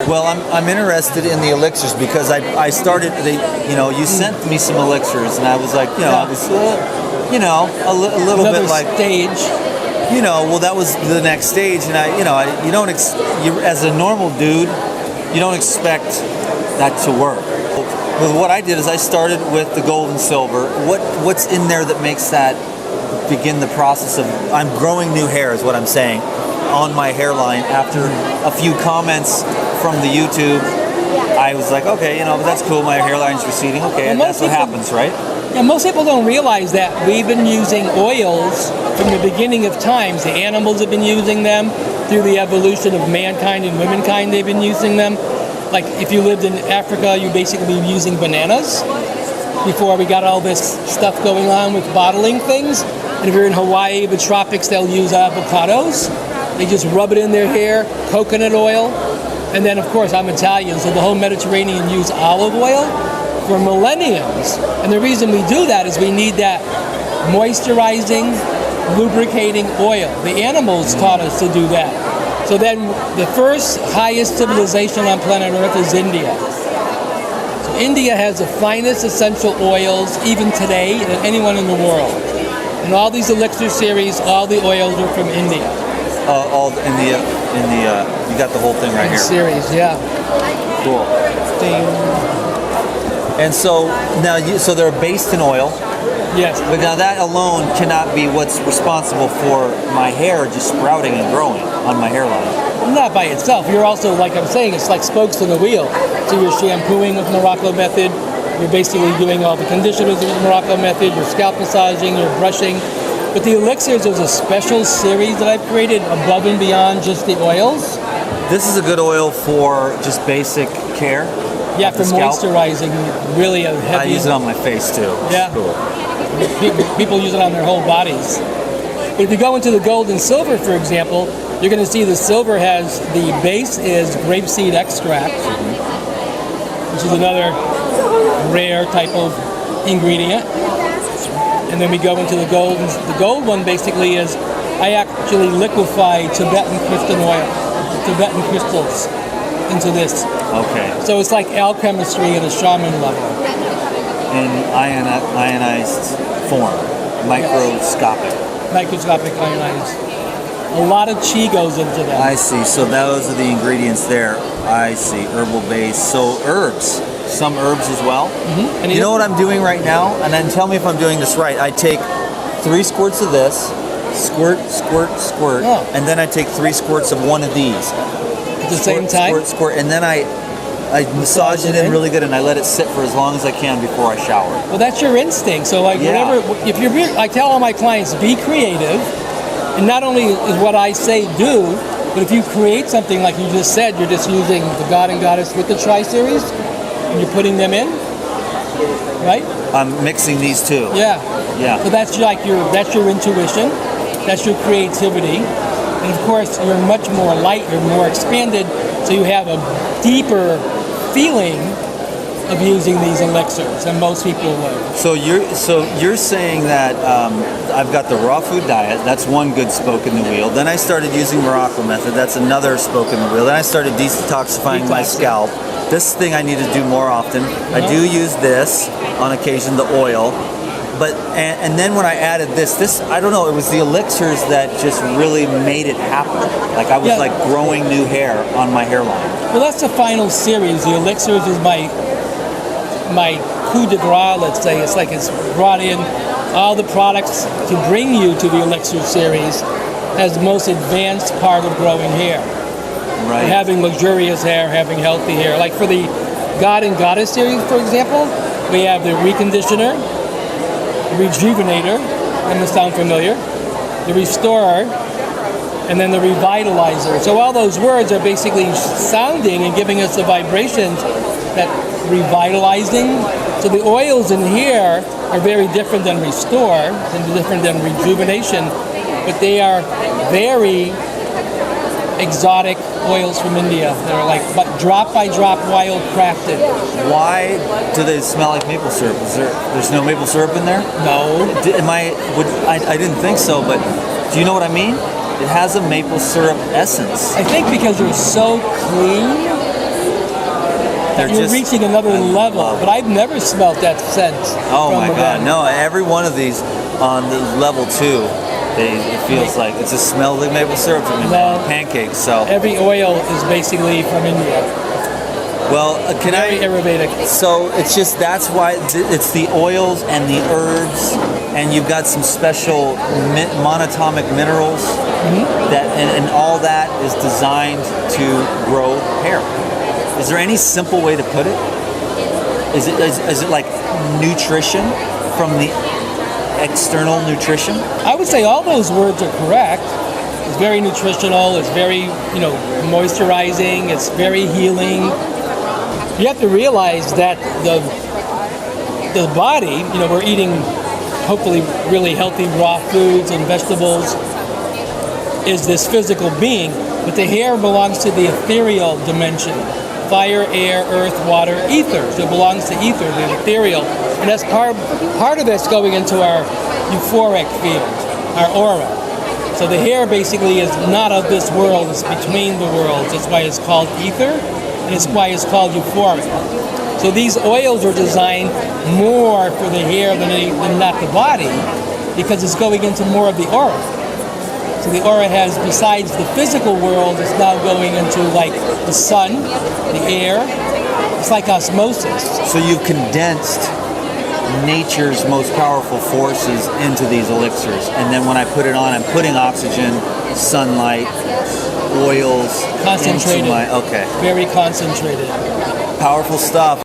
Well, I'm interested in the elixirs because I started, you sent me some elixirs and I was like, I was, a little Another bit like stage. Well, that was the next stage, and you don't, as a normal dude, you don't expect that to work. But what I did is I started with the gold and silver. What's in there that makes that begin the process of, I'm growing new hair is what I'm saying, on my hairline after a few comments from the YouTube. I was like, okay, that's cool, my hairline's receding. Okay, and that's what happens, right? Yeah, most people don't realize that we've been using oils from the beginning of times. The animals have been using them through the evolution of mankind and womankind. They've been using them. Like if you lived in Africa, you basically be using bananas before we got all this stuff going on with bottling things. And if you're in Hawaii, the tropics, they'll use avocados. They just rub it in their hair, coconut oil. And then, of course, I'm Italian, so the whole Mediterranean use olive oil for millenniums. And the reason we do that is we need that moisturizing, lubricating oil. The animals taught us to do that. So then the first highest civilization on planet Earth is India. So India has the finest essential oils, even today, than anyone in the world. And all these elixir series, all the oils are from India. All in the you got the whole thing right here. Series, yeah. Cool. Ding. And so now, so they're based in oil. Yes. But now that alone cannot be what's responsible for my hair just sprouting and growing on my hairline. Not by itself. You're also, like I'm saying, it's like spokes in the wheel. So you're shampooing with Morrocco Method. You're basically doing all the conditioners with Morrocco Method. You're scalp massaging. You're brushing. But the elixirs, there's a special series that I've created above and beyond just the oils. This is a good oil for just basic care. Yeah, for moisturizing. Really a heavy. I use it on my face too. Yeah. Cool. People use it on their whole bodies. But if you go into the gold and silver, for example, you're going to see the silver has, the base is grapeseed extract, which is another rare type of ingredient. And then we go into the gold. The gold one basically is, I actually liquefy Tibetan crystal oil, Tibetan crystals into this. Okay. So it's like alchemistry at a shaman level. In ionized form, microscopic. Microscopic ionized. A lot of chi goes into that. I see. So those are the ingredients there. I see. Herbal base. So herbs. Some herbs as well. Mm-hmm. And you know what I'm doing right now? And then tell me if I'm doing this right. I take 3 squirts of this, squirt, squirt, squirt, and then I take 3 squirts of one of these. At the same time? Squirt, squirt, and then I massage it in really good, and I let it sit for as long as I can before I shower. Well, that's your instinct. So, like, whatever. If you're, I tell all my clients, be creative, and not only is what I say do, but if you create something like you just said, you're just using the God and Goddess with the Tri Series, and you're putting them in, right? I'm mixing these two. Yeah. Yeah. So that's like that's your intuition, that's your creativity, and of course you're much more light, you're more expanded, so you have a deeper feeling of using these elixirs than most people would. So you're saying that I've got the raw food diet. That's one good spoke in the wheel. Then I started using Morrocco Method. That's another spoke in the wheel. Then I started detoxifying my scalp. This thing I need to do more often. I do use this on occasion, the oil. But and then when I added this I don't know, it was the elixirs that just really made it happen. Like I was like growing new hair on my hairline. Well, that's the final series. The elixirs is my coup de grace, let's say. It's like it's brought in all the products to bring you to the elixir series as the most advanced part of growing hair. Right. Having luxurious hair, having healthy hair. Like for the God and Goddess series, for example, we have the reconditioner, the rejuvenator, and this sound familiar, the restorer, and then the revitalizer. So all those words are basically sounding and giving us the vibrations that revitalizing. So the oils in here are very different than restore and different than rejuvenation, but they are very exotic oils from India that are like drop by drop wild crafted. Why do they smell like maple syrup? There's no maple syrup in there? No. I didn't think so, but do you know what I mean? It has a maple syrup essence. I think because they're so clean You're just reaching another level, love it. but I've never smelt that scent. Oh from my them. God! No, every one of these on the level 2, it feels like it's a smell like maple syrup to me, No. pancakes. So, Every oil is basically from India. well, can Very I? Ayurvedic. So it's just that's why it's the oils and the herbs, and you've got some special monatomic minerals that, and all that is designed to grow hair. Is there any simple way to put it? Is it like nutrition from the external nutrition? I would say all those words are correct. It's very nutritional. It's very, moisturizing. It's very healing. You have to realize that the body, we're eating hopefully really healthy raw foods and vegetables, is this physical being, but the hair belongs to the ethereal dimension. Fire, air, earth, water, ether. So it belongs to ether, the ethereal. And that's part of that's going into our euphoric field, our aura. So the hair basically is not of this world, it's between the worlds. That's why it's called ether, and it's why it's called euphoric. So these oils are designed more for the hair than not the body, because it's going into more of the aura. So the aura has, besides the physical world, it's now going into like the sun, the air. It's like osmosis. So you've condensed nature's most powerful forces into these elixirs, and then when I put it on, I'm putting oxygen, sunlight, oils Concentrated. into my. Okay, Very concentrated. powerful stuff.